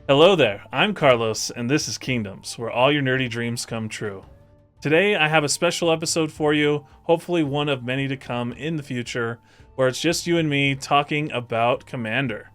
Hello there, I'm Carlos, and this is Kingdoms, where all your nerdy dreams come true. Today, I have a special episode for you, hopefully one of many to come in the future, where it's just you and me talking about Commander.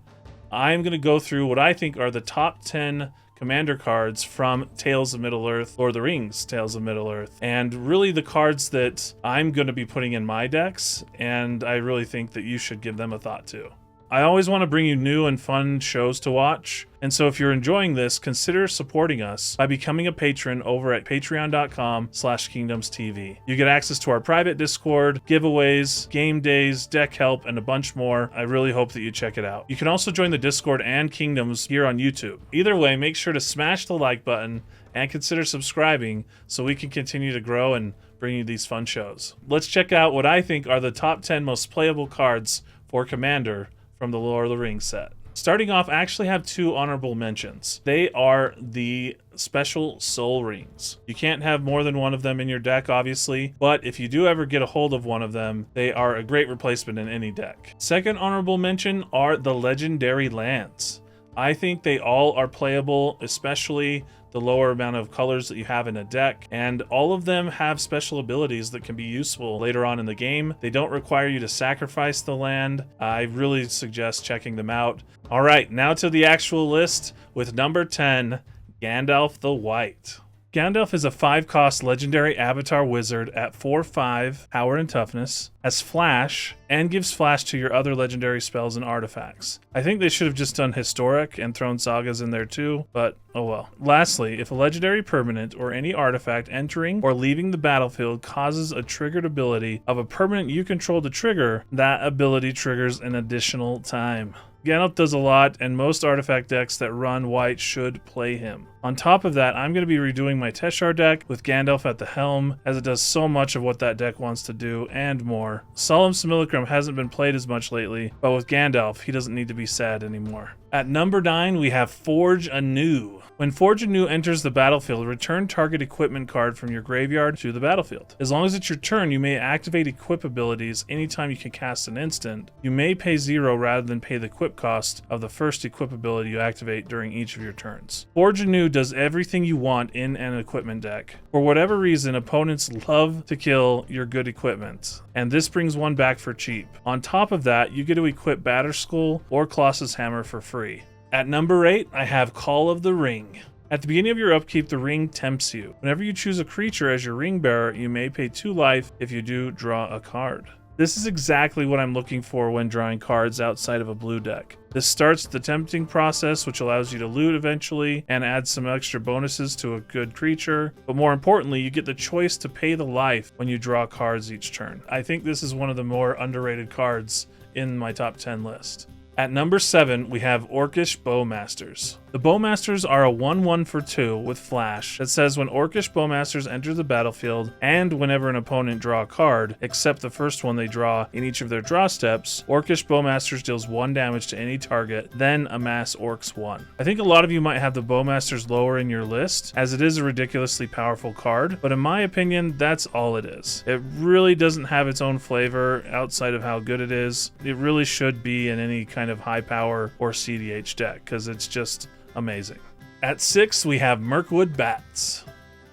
I'm going to go through what I think are the top 10 Commander cards from Tales of Middle-earth, Lord of the Rings, Tales of Middle-earth, and really the cards that I'm going to be putting in my decks, and I really think that you should give them a thought too. I always want to bring you new and fun shows to watch, and so if you're enjoying this, consider supporting us by becoming a patron over at patreon.com/KingdomsTV. You get access to our private Discord, giveaways, game days, deck help, and a bunch more. I really hope that you check it out. You can also join the Discord and Kingdoms here on YouTube. Either way, make sure to smash the like button and consider subscribing so we can continue to grow and bring you these fun shows. Let's check out what I think are the top 10 most playable cards for Commander from the Lord of the Rings set. Starting off, I actually have two honorable mentions. They are the special soul rings. You can't have more than one of them in your deck, obviously, but if you do ever get a hold of one of them, they are a great replacement in any deck. Second honorable mention are the legendary lands. I think they all are playable, especially the lower amount of colors that you have in a deck, and all of them have special abilities that can be useful later on in the game. They don't require you to sacrifice the land. I really suggest checking them out. All right, now to the actual list with number 10, Gandalf the White. Gandalf is a 5-cost legendary avatar wizard at 4/5 power and toughness, has flash, and gives flash to your other legendary spells and artifacts. I think they should have just done historic and thrown sagas in there too, but oh well. Lastly, if a legendary permanent or any artifact entering or leaving the battlefield causes a triggered ability of a permanent you control to trigger, that ability triggers an additional time. Gandalf does a lot, and most artifact decks that run white should play him. On top of that, I'm going to be redoing my Teshar deck with Gandalf at the helm, as it does so much of what that deck wants to do, and more. Solemn Simulacrum hasn't been played as much lately, but with Gandalf, he doesn't need to be sad anymore. At number 9, we have Forge Anew. When Forge Anew enters the battlefield, return target equipment card from your graveyard to the battlefield. As long as it's your turn, you may activate equip abilities anytime you can cast an instant. You may pay 0 rather than pay the equip cost of the first equip ability you activate during each of your turns. Forge Anew does everything you want in an equipment deck. For whatever reason, opponents love to kill your good equipment, and this brings one back for cheap. On top of that, you get to equip Batterskull or Colossus Hammer for free. At number 8, I have Call of the Ring. At the beginning of your upkeep, the ring tempts you. Whenever you choose a creature as your ring bearer, you may pay 2 life if you do draw a card. This is exactly what I'm looking for when drawing cards outside of a blue deck. This starts the tempting process, which allows you to loot eventually and adds some extra bonuses to a good creature. But more importantly, you get the choice to pay the life when you draw cards each turn. I think this is one of the more underrated cards in my top 10 list. At number 7, we have Orcish Bowmasters. The Bowmasters are a 1/1 for 2 with flash that says when Orcish Bowmasters enter the battlefield and whenever an opponent draw a card, except the first one they draw in each of their draw steps, Orcish Bowmasters deals 1 damage to any target, then amass Orcs 1. I think a lot of you might have the Bowmasters lower in your list, as it is a ridiculously powerful card, but in my opinion, that's all it is. It really doesn't have its own flavor outside of how good it is. It really should be in any kind of high power or CDH deck, because it's just amazing. At 6, we have Mirkwood Bats.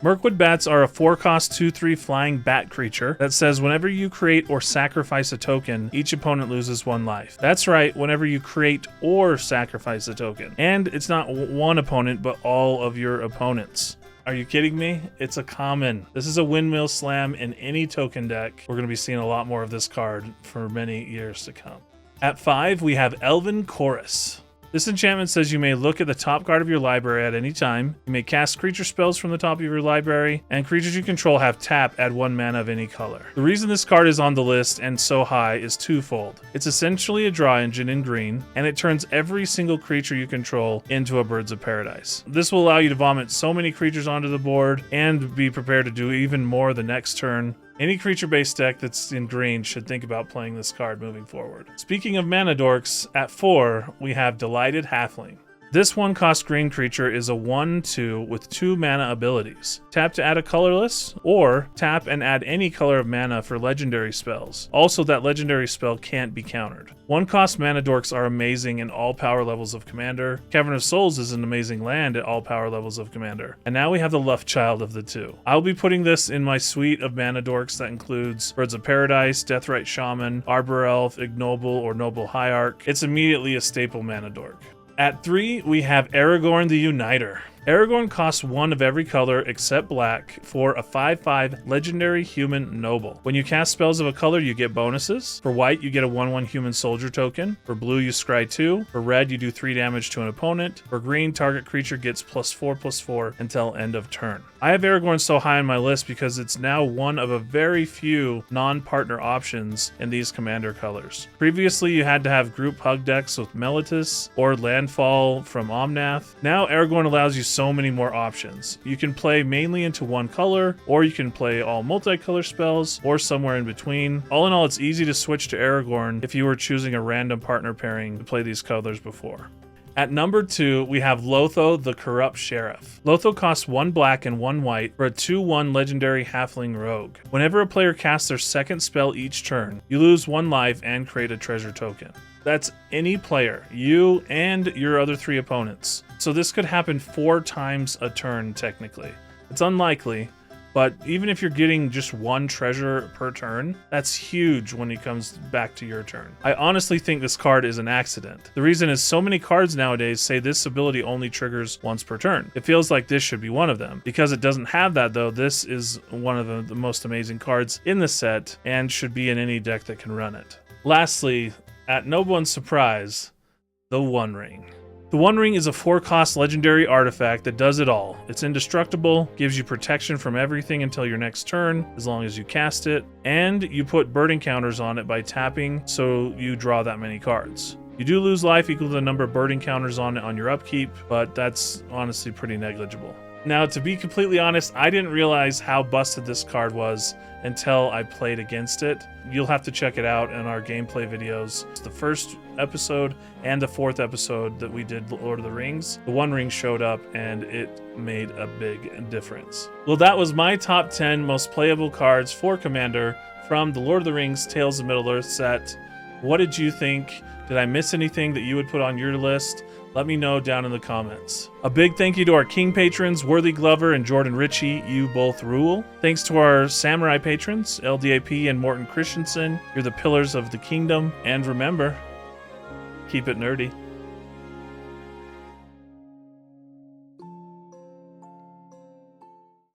Mirkwood Bats are a 4-cost 2/3 flying bat creature that says whenever you create or sacrifice a token, each opponent loses 1 life. That's right, whenever you create or sacrifice a token. And it's not one opponent, but all of your opponents. Are you kidding me? It's a common. This is a windmill slam in any token deck. We're going to be seeing a lot more of this card for many years to come. At 5, we have Elven Chorus. This enchantment says you may look at the top card of your library at any time. You may cast creature spells from the top of your library, and creatures you control have tap, add 1 mana of any color. The reason this card is on the list and so high is twofold. It's essentially a draw engine in green, and it turns every single creature you control into a Birds of Paradise. This will allow you to vomit so many creatures onto the board and be prepared to do even more the next turn. Any creature-based deck that's in green should think about playing this card moving forward. Speaking of mana dorks, at 4, we have Delighted Halfling. This 1-cost green creature is a 1/2 with 2 mana abilities. Tap to add a colorless, or tap and add any color of mana for legendary spells. Also, that legendary spell can't be countered. 1-cost mana dorks are amazing in all power levels of Commander. Cavern of Souls is an amazing land at all power levels of Commander. And now we have the Luftchild of the two. I'll be putting this in my suite of mana dorks that includes Birds of Paradise, Deathrite Shaman, Arbor Elf, Ignoble, or Noble Hierarch. It's immediately a staple mana dork. At 3, we have Aragorn the Uniter. Aragorn costs 1 of every color except black for a 5/5 legendary human noble. When you cast spells of a color, you get bonuses. For white, you get a 1/1 human soldier token. For blue, you scry 2. For red, you do 3 damage to an opponent. For green, target creature gets +4/+4 until end of turn. I have Aragorn so high on my list because it's now one of a very few non-partner options in these commander colors. Previously, you had to have group hug decks with Meletis or Landfall from Omnath. Now, Aragorn allows you so many more options. You can play mainly into one color, or you can play all multicolor spells, or somewhere in between. All in all, it's easy to switch to Aragorn if you were choosing a random partner pairing to play these colors before. At number 2, we have Lotho the Corrupt Sheriff. Lotho costs 1 black and 1 white for a 2/1 legendary halfling rogue. Whenever a player casts their second spell each turn, you lose 1 life and create a treasure token. That's any player, you and your other 3 opponents. So this could happen 4 times a turn technically. It's unlikely, but even if you're getting just 1 treasure per turn, that's huge when it comes back to your turn. I honestly think this card is an accident. The reason is so many cards nowadays say this ability only triggers once per turn. It feels like this should be one of them. Because it doesn't have that though, this is one of the most amazing cards in the set and should be in any deck that can run it. Lastly, at no one's surprise, the One Ring. The One Ring is a 4-cost legendary artifact that does it all. It's indestructible, gives you protection from everything until your next turn, as long as you cast it, and you put burden counters on it by tapping so you draw that many cards. You do lose life equal to the number of burden counters on it on your upkeep, but that's honestly pretty negligible. Now, to be completely honest, I didn't realize how busted this card was until I played against it. You'll have to check it out in our gameplay videos. It's the first episode and the 4th episode that we did Lord of the Rings. The One Ring showed up and it made a big difference. Well, that was my top 10 most playable cards for Commander from the Lord of the Rings Tales of Middle-earth set. What did you think? Did I miss anything that you would put on your list? Let me know down in the comments. A big thank you to our King patrons, Worthy Glover and Jordan Ritchie. You both rule. Thanks to our Samurai patrons, LDAP and Morton Christensen. You're the pillars of the kingdom. And remember, keep it nerdy.